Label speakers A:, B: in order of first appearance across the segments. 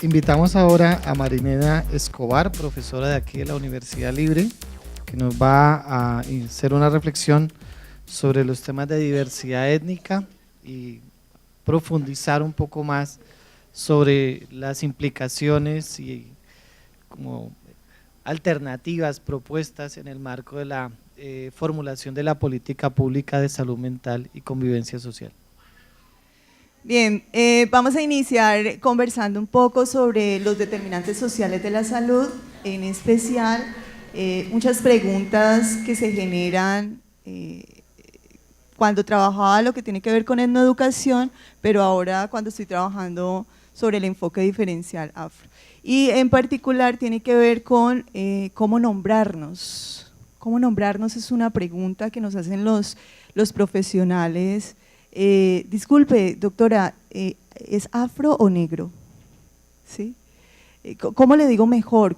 A: Invitamos ahora a Marinela Escobar, profesora de aquí de la Universidad Libre, que nos va a hacer una reflexión sobre los temas de diversidad étnica y profundizar un poco más sobre las implicaciones y como alternativas propuestas en el marco de la formulación de la política pública de salud mental y convivencia social.
B: Bien, vamos a iniciar conversando un poco sobre los determinantes sociales de la salud, en especial muchas preguntas que se generan cuando trabajaba lo que tiene que ver con etnoeducación, pero ahora cuando estoy trabajando sobre el enfoque diferencial afro. Y en particular tiene que ver con cómo nombrarnos. ¿Cómo nombrarnos? Es una pregunta que nos hacen los profesionales. Disculpe, doctora, ¿es afro o negro? ¿Sí? ¿Cómo le digo mejor?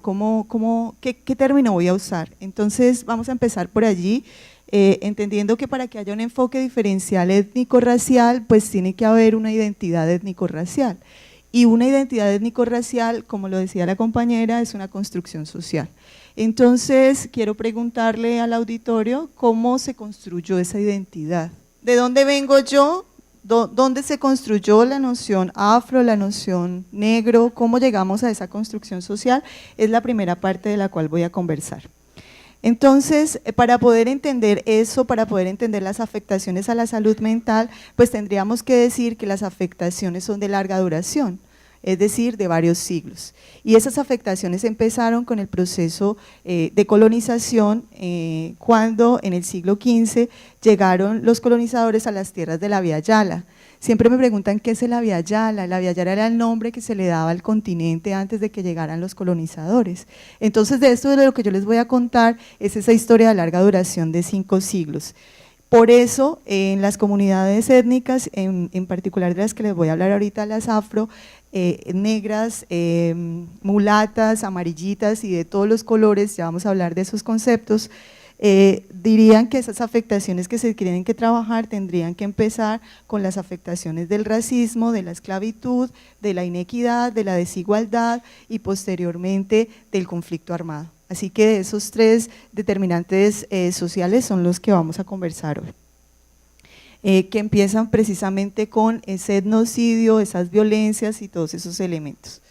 B: ¿Qué término voy a usar? Entonces vamos a empezar por allí, entendiendo que para que haya un enfoque diferencial étnico-racial, pues tiene que haber una identidad étnico-racial. Y una identidad étnico-racial, como lo decía la compañera, es una construcción social. Entonces quiero preguntarle al auditorio cómo se construyó esa identidad. ¿De dónde vengo yo? ¿Dónde se construyó la noción afro, la noción negro? ¿Cómo llegamos a esa construcción social? Es la primera parte de la cual voy a conversar. Entonces, para poder entender eso, para poder entender las afectaciones a la salud mental, pues tendríamos que decir que las afectaciones son de larga duración, es decir, de varios siglos. Y esas afectaciones empezaron con el proceso de colonización cuando en el siglo XV llegaron los colonizadores a las tierras de la Via Yala. Siempre me preguntan qué es la Via Yala. La Via Yala era el nombre que se le daba al continente antes de que llegaran los colonizadores. Entonces, de esto de lo que yo les voy a contar es esa historia de larga duración de 5 siglos. Por eso, en las comunidades étnicas, en particular de las que les voy a hablar ahorita, las afro, negras, mulatas, amarillitas y de todos los colores, ya vamos a hablar de esos conceptos, dirían que esas afectaciones que se tienen que trabajar tendrían que empezar con las afectaciones del racismo, de la esclavitud, de la inequidad, de la desigualdad y posteriormente del conflicto armado. Así que esos 3 determinantes sociales son los que vamos a conversar hoy. Que empiezan precisamente con ese etnocidio, esas violencias y todos esos elementos.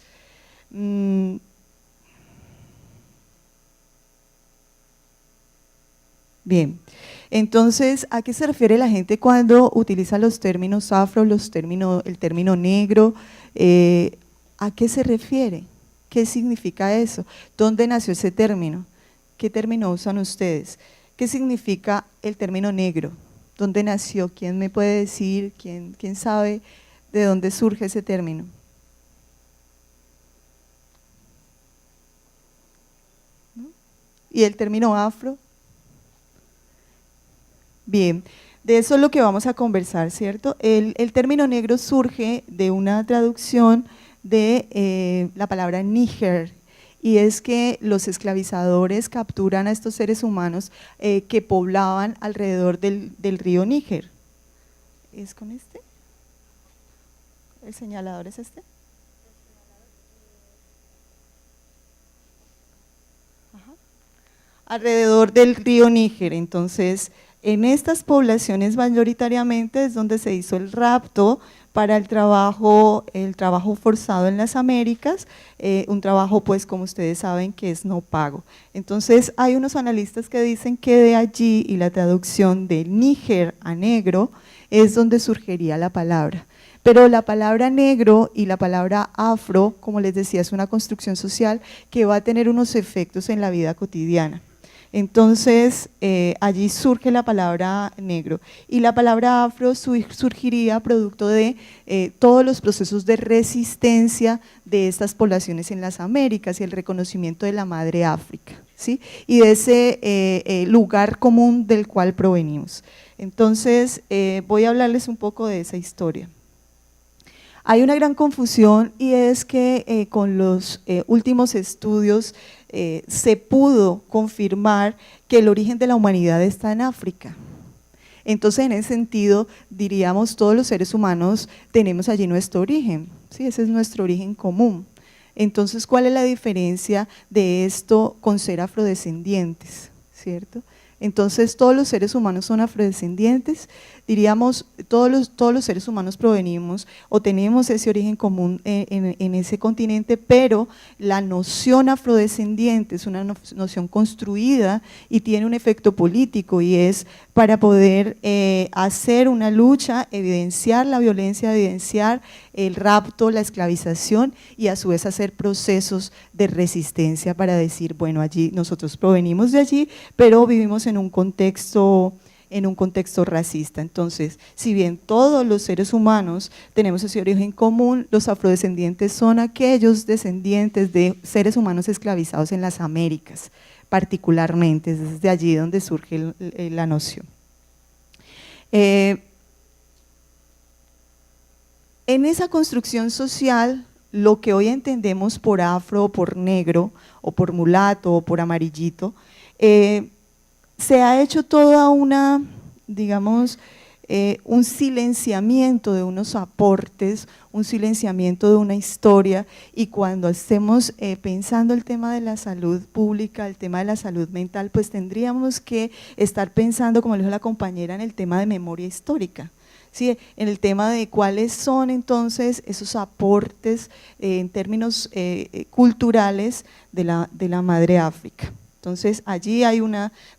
B: Bien, entonces, ¿a qué se refiere la gente cuando utiliza los términos afro, el término negro? ¿A qué se refiere? ¿Qué significa eso? ¿Dónde nació ese término? ¿Qué término usan ustedes? ¿Qué significa el término negro? ¿Dónde nació? ¿Quién me puede decir? ¿Quién sabe de dónde surge ese término? ¿No? ¿Y el término afro? Bien, de eso es lo que vamos a conversar, ¿cierto? El término negro surge de una traducción de la palabra Níger, y es que los esclavizadores capturan a estos seres humanos que poblaban alrededor del río Níger. ¿Es con este? ¿El señalador es este? Ajá. Alrededor del río Níger. Entonces, en estas poblaciones mayoritariamente es donde se hizo el rapto para el trabajo forzado en las Américas, un trabajo pues como ustedes saben que es no pago. Entonces hay unos analistas que dicen que de allí y la traducción de Níger a negro es donde surgiría la palabra. Pero la palabra negro y la palabra afro, como les decía, es una construcción social que va a tener unos efectos en la vida cotidiana. Entonces, allí surge la palabra negro y la palabra afro surgiría producto de todos los procesos de resistencia de estas poblaciones en las Américas y el reconocimiento de la madre África, ¿sí? Y de ese lugar común del cual provenimos. Entonces, voy a hablarles un poco de esa historia. Hay una gran confusión y es que con los últimos estudios se pudo confirmar que el origen de la humanidad está en África. Entonces, en ese sentido, diríamos, todos los seres humanos tenemos allí nuestro origen, ¿sí? Ese es nuestro origen común. Entonces, ¿cuál es la diferencia de esto con ser afrodescendientes? ¿Cierto? Entonces, todos los seres humanos son afrodescendientes, diríamos, todos los seres humanos provenimos o tenemos ese origen común en ese continente, pero la noción afrodescendiente es una noción construida y tiene un efecto político, y es para poder hacer una lucha, evidenciar la violencia, evidenciar el rapto, la esclavización, y a su vez hacer procesos de resistencia para decir, bueno, allí nosotros provenimos de allí, pero vivimos en un contexto racista. Entonces, si bien todos los seres humanos tenemos ese origen común, los afrodescendientes son aquellos descendientes de seres humanos esclavizados en las Américas, particularmente, es desde allí donde surge la noción. En esa construcción social, lo que hoy entendemos por afro, o por negro, o por mulato, o por amarillito, se ha hecho toda una, digamos, un silenciamiento de unos aportes, un silenciamiento de una historia, y cuando estemos pensando el tema de la salud pública, el tema de la salud mental, pues tendríamos que estar pensando, como dijo la compañera, en el tema de memoria histórica. Sí, en el tema de cuáles son entonces esos aportes en términos culturales de la madre África. Entonces allí hay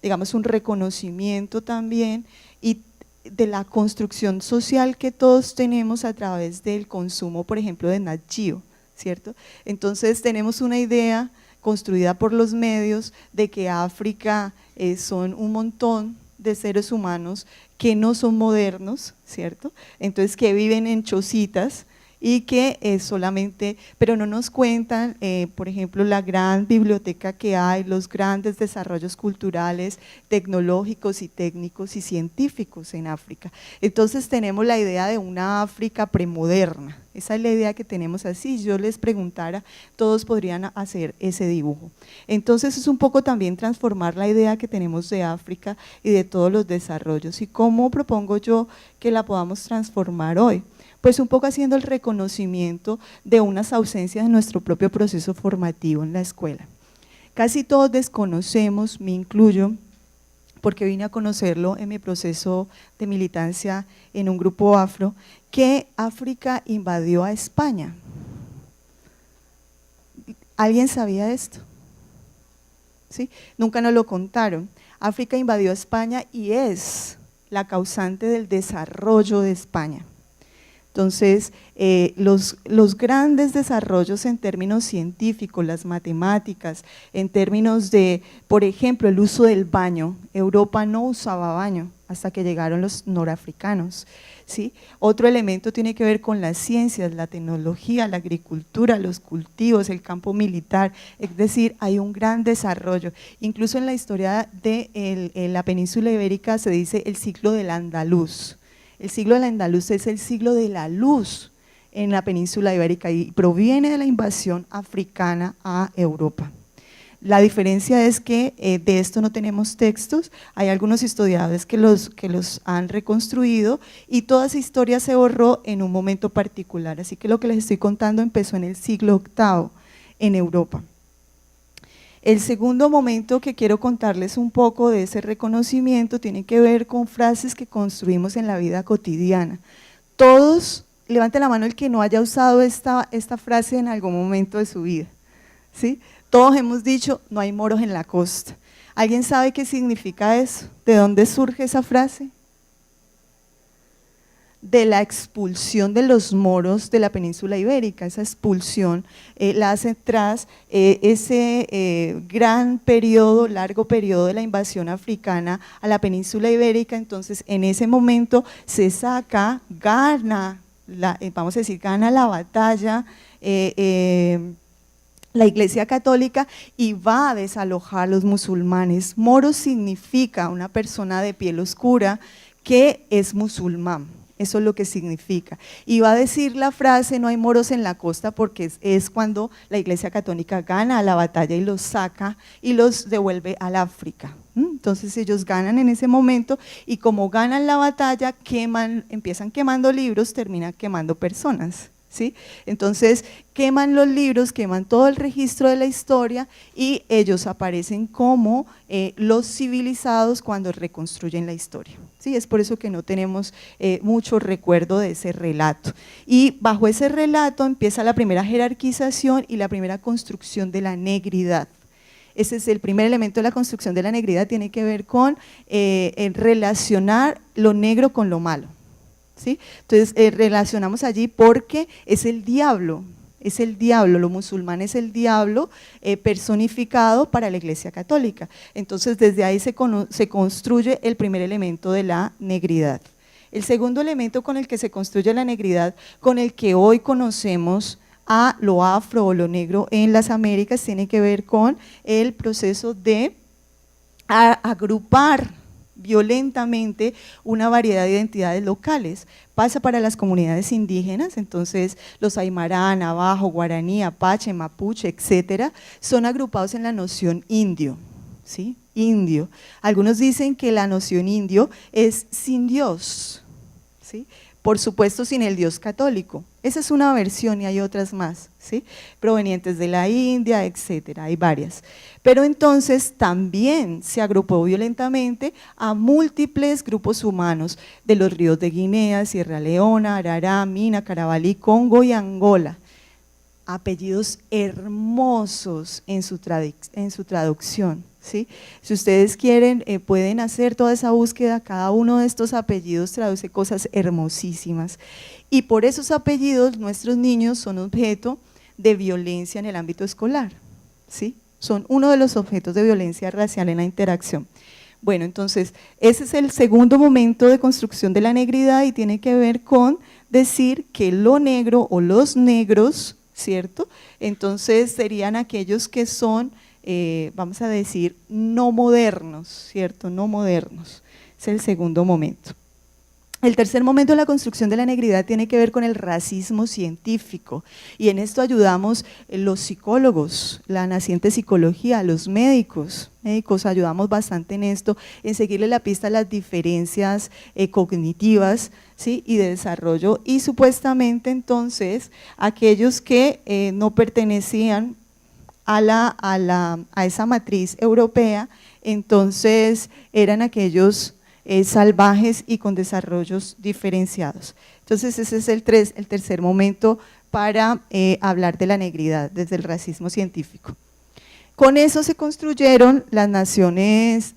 B: digamos, un reconocimiento también y de la construcción social que todos tenemos a través del consumo, por ejemplo, de Nat Geo, ¿cierto? Entonces tenemos una idea construida por los medios de que África son un montón de seres humanos que no son modernos, ¿cierto? Entonces que viven en chocitas y que solamente, pero no nos cuentan, por ejemplo, la gran biblioteca que hay, los grandes desarrollos culturales, tecnológicos y técnicos y científicos en África. Entonces tenemos la idea de una África premoderna, esa es la idea que tenemos así. Si yo les preguntara, todos podrían hacer ese dibujo. Entonces es un poco también transformar la idea que tenemos de África y de todos los desarrollos. ¿Y cómo propongo yo que la podamos transformar hoy? Pues un poco haciendo el reconocimiento de unas ausencias de nuestro propio proceso formativo en la escuela. Casi todos desconocemos, me incluyo, porque vine a conocerlo en mi proceso de militancia en un grupo afro, que África invadió a España. ¿Alguien sabía esto? ¿Sí? Nunca nos lo contaron. África invadió a España y es la causante del desarrollo de España. Entonces, los grandes desarrollos en términos científicos, las matemáticas, en términos de, por ejemplo, el uso del baño. Europa no usaba baño hasta que llegaron los norafricanos, ¿sí? Otro elemento tiene que ver con las ciencias, la tecnología, la agricultura, los cultivos, el campo militar, es decir, hay un gran desarrollo. Incluso en la historia de la península ibérica se dice el siglo del andaluz. El siglo del andaluz es el siglo de la luz en la península ibérica y proviene de la invasión africana a Europa. La diferencia es que de esto no tenemos textos, hay algunos historiadores que los han reconstruido y toda esa historia se borró en un momento particular, así que lo que les estoy contando empezó en el siglo VIII en Europa. El segundo momento que quiero contarles un poco de ese reconocimiento tiene que ver con frases que construimos en la vida cotidiana. Todos, levante la mano el que no haya usado esta frase en algún momento de su vida, ¿sí? Todos hemos dicho, no hay moros en la costa. ¿Alguien sabe qué significa eso? ¿De dónde surge esa frase? De la expulsión de los moros de la península ibérica. Esa expulsión la hace tras ese gran periodo, largo periodo de la invasión africana a la península ibérica. Entonces en ese momento se saca, gana la batalla la Iglesia Católica y va a desalojar a los musulmanes. Moro significa una persona de piel oscura que es musulmán. Eso es lo que significa. Y va a decir la frase, no hay moros en la costa, porque es cuando la Iglesia Católica gana la batalla y los saca y los devuelve al África. Entonces ellos ganan en ese momento y como ganan la batalla, empiezan quemando libros, terminan quemando personas, ¿sí? Entonces queman los libros, queman todo el registro de la historia y ellos aparecen como los civilizados cuando reconstruyen la historia, ¿sí? Es por eso que no tenemos mucho recuerdo de ese relato. Y bajo ese relato empieza la primera jerarquización y la primera construcción de la negridad. Ese es el primer elemento de la construcción de la negridad, tiene que ver con relacionar lo negro con lo malo, ¿sí? Entonces relacionamos allí porque es el diablo, lo musulmán es el diablo personificado para la Iglesia Católica. Entonces desde ahí se construye el primer elemento de la negridad. El segundo elemento con el que se construye la negridad, con el que hoy conocemos a lo afro o lo negro en las Américas, tiene que ver con el proceso de agrupar violentamente una variedad de identidades locales. Pasa para las comunidades indígenas, entonces los aymara, navajo, guaraní, apache, mapuche, etcétera, son agrupados en la noción indio, ¿sí? Indio. Algunos dicen que la noción indio es sin Dios, ¿sí? Por supuesto sin el Dios católico. Esa es una versión y hay otras más, ¿sí? Provenientes de la India, etcétera, hay varias. Pero entonces también se agrupó violentamente a múltiples grupos humanos de los ríos de Guinea, Sierra Leona, Arará, Mina, Carabalí, Congo y Angola. Apellidos hermosos en su traducción, ¿sí? Si ustedes quieren, pueden hacer toda esa búsqueda, cada uno de estos apellidos traduce cosas hermosísimas. Y por esos apellidos nuestros niños son objeto de violencia en el ámbito escolar, ¿sí? Son uno de los objetos de violencia racial en la interacción. Bueno, entonces, ese es el segundo momento de construcción de la negridad y tiene que ver con decir que lo negro o los negros, ¿cierto? Entonces serían aquellos que son, vamos a decir, no modernos, ¿cierto? No modernos, es el segundo momento. El tercer momento de la construcción de la negridad tiene que ver con el racismo científico y en esto ayudamos los psicólogos, la naciente psicología, los médicos ayudamos bastante en esto, en seguirle la pista a las diferencias cognitivas, ¿sí? Y de desarrollo y supuestamente entonces aquellos que no pertenecían a esa matriz europea, entonces eran aquellos salvajes y con desarrollos diferenciados. Entonces ese es el tercer momento para hablar de la negridad desde el racismo científico. Con eso se construyeron las naciones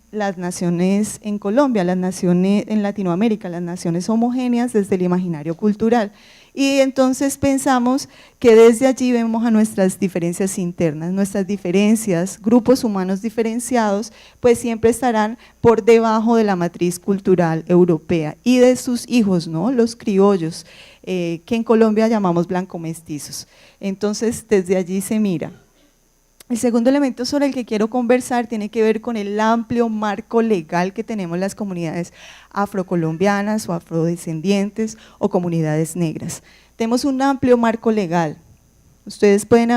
B: en Colombia, las naciones en Latinoamérica, las naciones homogéneas desde el imaginario cultural. Y entonces pensamos que desde allí vemos a nuestras diferencias internas, nuestras diferencias, grupos humanos diferenciados, pues siempre estarán por debajo de la matriz cultural europea y de sus hijos, ¿no? Los criollos, que en Colombia llamamos blanco-mestizos. Entonces desde allí se mira. El segundo elemento sobre el que quiero conversar tiene que ver con el amplio marco legal que tenemos las comunidades afrocolombianas o afrodescendientes o comunidades negras. Tenemos un amplio marco legal. Ustedes pueden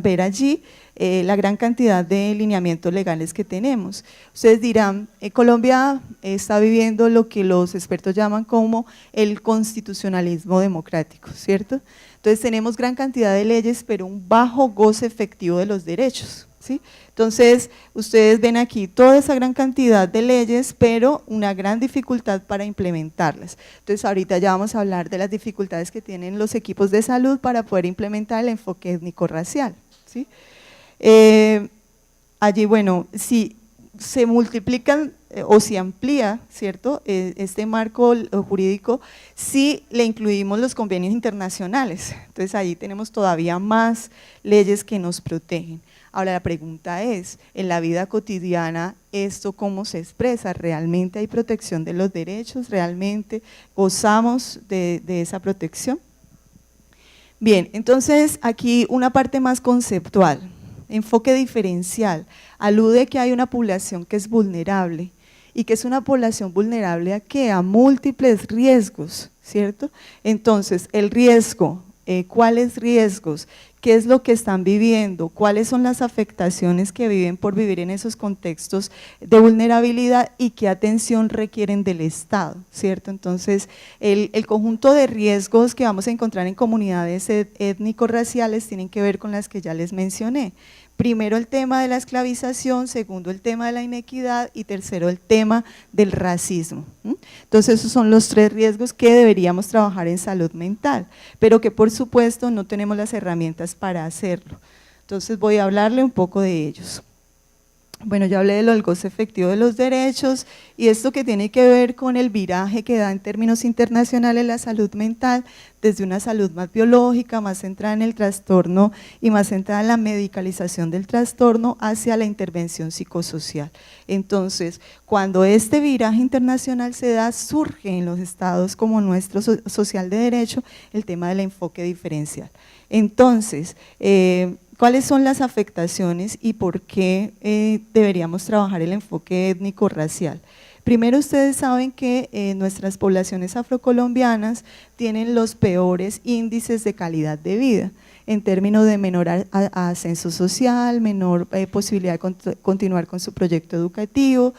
B: ver allí la gran cantidad de lineamientos legales que tenemos. Ustedes dirán, Colombia está viviendo lo que los expertos llaman como el constitucionalismo democrático, ¿cierto? Entonces tenemos gran cantidad de leyes, pero un bajo goce efectivo de los derechos, ¿sí? Entonces ustedes ven aquí toda esa gran cantidad de leyes, pero una gran dificultad para implementarlas. Entonces ahorita ya vamos a hablar de las dificultades que tienen los equipos de salud para poder implementar el enfoque étnico-racial, ¿sí? Allí, bueno, si se multiplican o se amplía, ¿cierto?, este marco jurídico, si le incluimos los convenios internacionales, entonces ahí tenemos todavía más leyes que nos protegen. Ahora la pregunta es, en la vida cotidiana, ¿esto cómo se expresa? ¿Realmente hay protección de los derechos? ¿Realmente gozamos de esa protección? Bien, entonces aquí una parte más conceptual. Enfoque diferencial, alude que hay una población que es vulnerable y que es una población vulnerable a ¿qué? A múltiples riesgos, ¿cierto? Entonces el riesgo cuáles riesgos, qué es lo que están viviendo, cuáles son las afectaciones que viven por vivir en esos contextos de vulnerabilidad y qué atención requieren del Estado, ¿cierto? Entonces, el conjunto de riesgos que vamos a encontrar en comunidades étnico-raciales tienen que ver con las que ya les mencioné. Primero el tema de la esclavización, segundo el tema de la inequidad y tercero el tema del racismo. Entonces esos son los 3 riesgos que deberíamos trabajar en salud mental, pero que por supuesto no tenemos las herramientas para hacerlo. Entonces voy a hablarle un poco de ellos. Bueno, ya hablé del goce efectivo de los derechos y esto que tiene que ver con el viraje que da en términos internacionales la salud mental, desde una salud más biológica, más centrada en el trastorno y más centrada en la medicalización del trastorno hacia la intervención psicosocial. Entonces, cuando este viraje internacional se da, surge en los estados como nuestro social de derecho el tema del enfoque diferencial. Entonces, ¿cuáles son las afectaciones y por qué deberíamos trabajar el enfoque étnico-racial? Primero, ustedes saben que nuestras poblaciones afrocolombianas tienen los peores índices de calidad de vida, en términos de menor ascenso social, menor posibilidad de continuar con su proyecto educativo,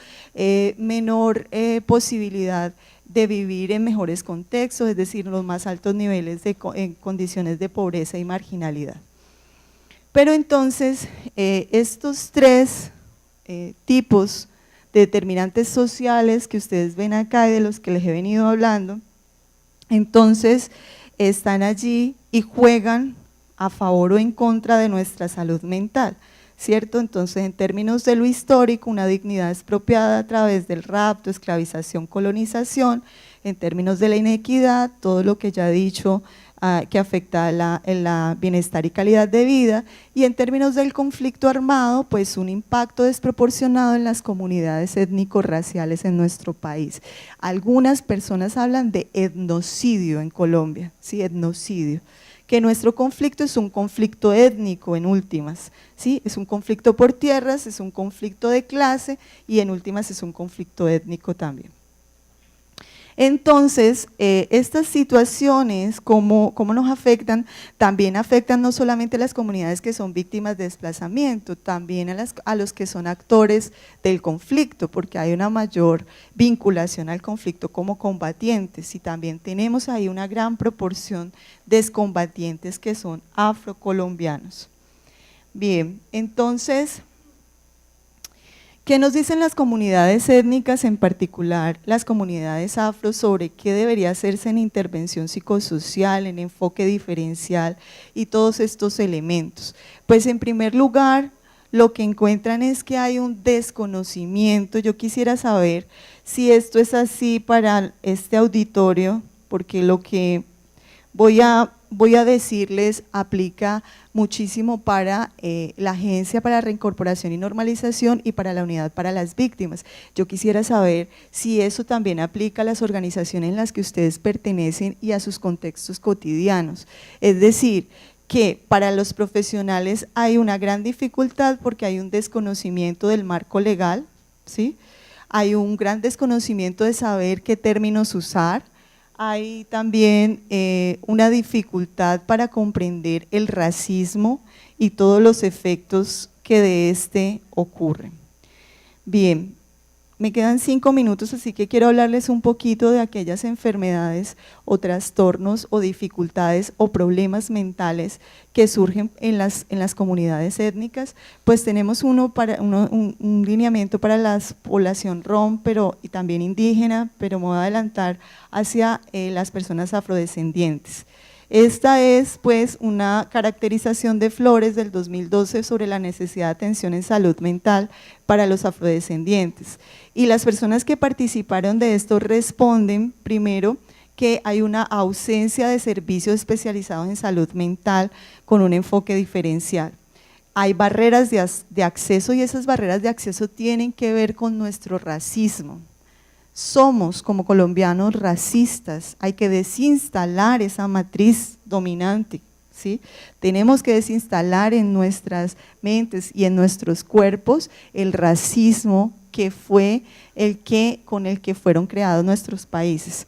B: menor posibilidad de vivir en mejores contextos, es decir, los más altos niveles en condiciones de pobreza y marginalidad. Pero entonces, estos 3 tipos de determinantes sociales que ustedes ven acá y de los que les he venido hablando, entonces están allí y juegan a favor o en contra de nuestra salud mental, ¿cierto? Entonces, en términos de lo histórico, una dignidad expropiada a través del rapto, esclavización, colonización. En términos de la inequidad, todo lo que ya he dicho que afecta el bienestar y calidad de vida, y en términos del conflicto armado, pues un impacto desproporcionado en las comunidades étnico-raciales en nuestro país. Algunas personas hablan de etnocidio en Colombia, sí, etnocidio, que nuestro conflicto es un conflicto étnico en últimas, ¿sí? Es un conflicto por tierras, es un conflicto de clase y en últimas es un conflicto étnico también. Entonces, estas situaciones, ¿cómo nos afectan? También afectan no solamente a las comunidades que son víctimas de desplazamiento, también a los que son actores del conflicto, porque hay una mayor vinculación al conflicto como combatientes y también tenemos ahí una gran proporción de excombatientes que son afrocolombianos. Bien, entonces, ¿qué nos dicen las comunidades étnicas, en particular las comunidades afro, sobre qué debería hacerse en intervención psicosocial, en enfoque diferencial y todos estos elementos? Pues en primer lugar, lo que encuentran es que hay un desconocimiento. Yo quisiera saber si esto es así para este auditorio, porque lo que voy a decirles aplica muchísimo para la Agencia para la Reincorporación y Normalización y para la Unidad para las Víctimas. Yo quisiera saber si eso también aplica a las organizaciones en las que ustedes pertenecen y a sus contextos cotidianos. Es decir, que para los profesionales hay una gran dificultad porque hay un desconocimiento del marco legal, ¿sí? Hay un gran desconocimiento de saber qué términos usar. Hay también una dificultad para comprender el racismo y todos los efectos que de este ocurren. Bien, me quedan 5 minutos, así que quiero hablarles un poquito de aquellas enfermedades o trastornos o dificultades o problemas mentales que surgen en las comunidades étnicas. Pues tenemos un lineamiento para la población rom, y también indígena, pero me voy a adelantar hacia las personas afrodescendientes. Esta es pues una caracterización de Flores del 2012 sobre la necesidad de atención en salud mental para los afrodescendientes. Y las personas que participaron de esto responden primero que hay una ausencia de servicios especializados en salud mental con un enfoque diferencial. Hay barreras de acceso y esas barreras de acceso tienen que ver con nuestro racismo. Somos como colombianos racistas, hay que desinstalar esa matriz dominante, ¿sí? Tenemos que desinstalar en nuestras mentes y en nuestros cuerpos el racismo que fue con el que fueron creados nuestros países.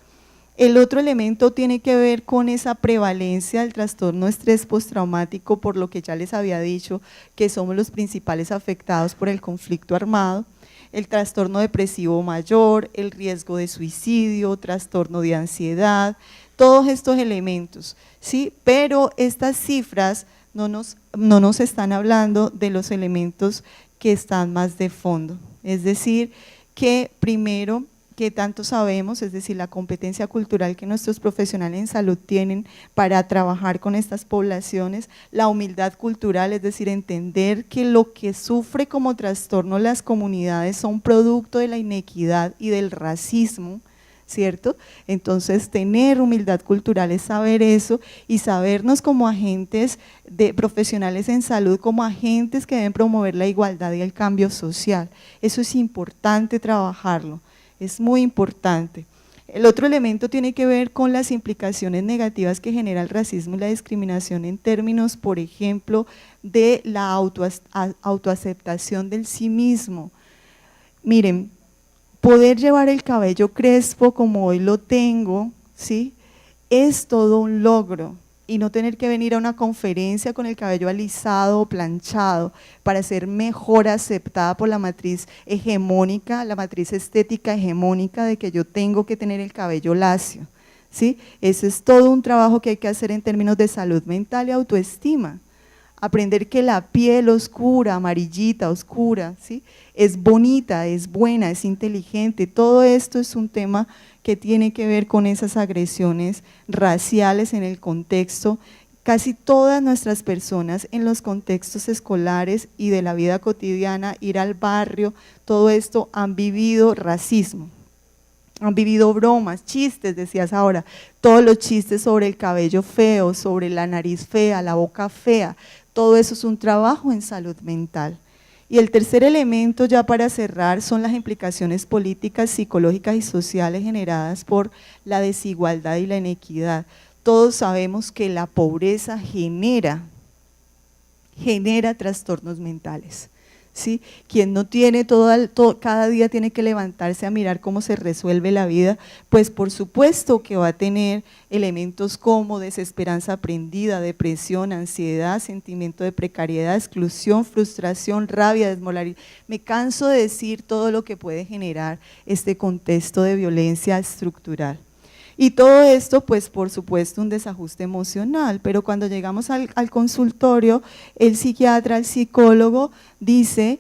B: El otro elemento tiene que ver con esa prevalencia del trastorno de estrés postraumático, por lo que ya les había dicho que somos los principales afectados por el conflicto armado, el trastorno depresivo mayor, el riesgo de suicidio, trastorno de ansiedad, todos estos elementos, ¿sí? Pero estas cifras no nos están hablando de los elementos que están más de fondo, es decir, que primero, que tanto sabemos, es decir, la competencia cultural que nuestros profesionales en salud tienen para trabajar con estas poblaciones, la humildad cultural, es decir, entender que lo que sufre como trastorno las comunidades son producto de la inequidad y del racismo, ¿cierto? Entonces, tener humildad cultural es saber eso y sabernos como agentes de profesionales en salud, como agentes que deben promover la igualdad y el cambio social. Eso es importante trabajarlo. Es muy importante. El otro elemento tiene que ver con las implicaciones negativas que genera el racismo y la discriminación en términos, por ejemplo, de la autoaceptación del sí mismo. Miren, poder llevar el cabello crespo como hoy lo tengo, ¿sí? Es todo un logro. Y no tener que venir a una conferencia con el cabello alisado o planchado para ser mejor aceptada por la matriz hegemónica, la matriz estética hegemónica de que yo tengo que tener el cabello lacio, ¿sí? Ese es todo un trabajo que hay que hacer en términos de salud mental y autoestima. Aprender que la piel oscura, amarillita, oscura, ¿sí? Es bonita, es buena, es inteligente, todo esto es un tema que tiene que ver con esas agresiones raciales en el contexto. Casi todas nuestras personas en los contextos escolares y de la vida cotidiana, ir al barrio, todo esto han vivido racismo, han vivido bromas, chistes, decías ahora, todos los chistes sobre el cabello feo, sobre la nariz fea, la boca fea, todo eso es un trabajo en salud mental. Y el tercer elemento, ya para cerrar, son las implicaciones políticas, psicológicas y sociales generadas por la desigualdad y la inequidad. Todos sabemos que la pobreza genera trastornos mentales, ¿sí? Quien no tiene cada día tiene que levantarse a mirar cómo se resuelve la vida, pues por supuesto que va a tener elementos como desesperanza aprendida, depresión, ansiedad, sentimiento de precariedad, exclusión, frustración, rabia, desmoralización. Me canso de decir todo lo que puede generar este contexto de violencia estructural. Y todo esto, pues por supuesto, un desajuste emocional, pero cuando llegamos al consultorio, el psiquiatra, el psicólogo dice,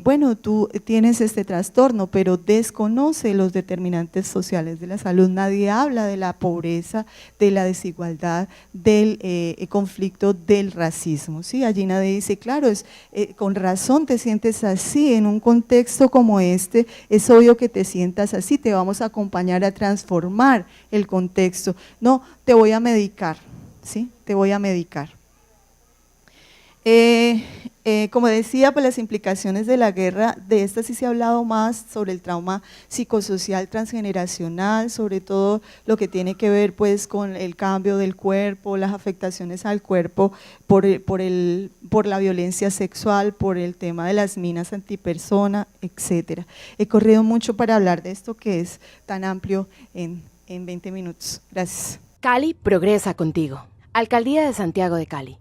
B: bueno, tú tienes este trastorno, pero desconoce los determinantes sociales de la salud, nadie habla de la pobreza, de la desigualdad, del conflicto, del racismo, ¿sí? Allí nadie dice, claro, con razón te sientes así, en un contexto como este, es obvio que te sientas así, te vamos a acompañar a transformar el contexto, no, te voy a medicar, ¿sí? Te voy a medicar. Como decía, pues las implicaciones de la guerra, de estas sí se ha hablado más sobre el trauma psicosocial transgeneracional, sobre todo lo que tiene que ver pues con el cambio del cuerpo, las afectaciones al cuerpo por la violencia sexual, por el tema de las minas antipersona, etcétera. He corrido mucho para hablar de esto que es tan amplio en 20 minutos. Gracias.
C: Cali progresa contigo. Alcaldía de Santiago de Cali.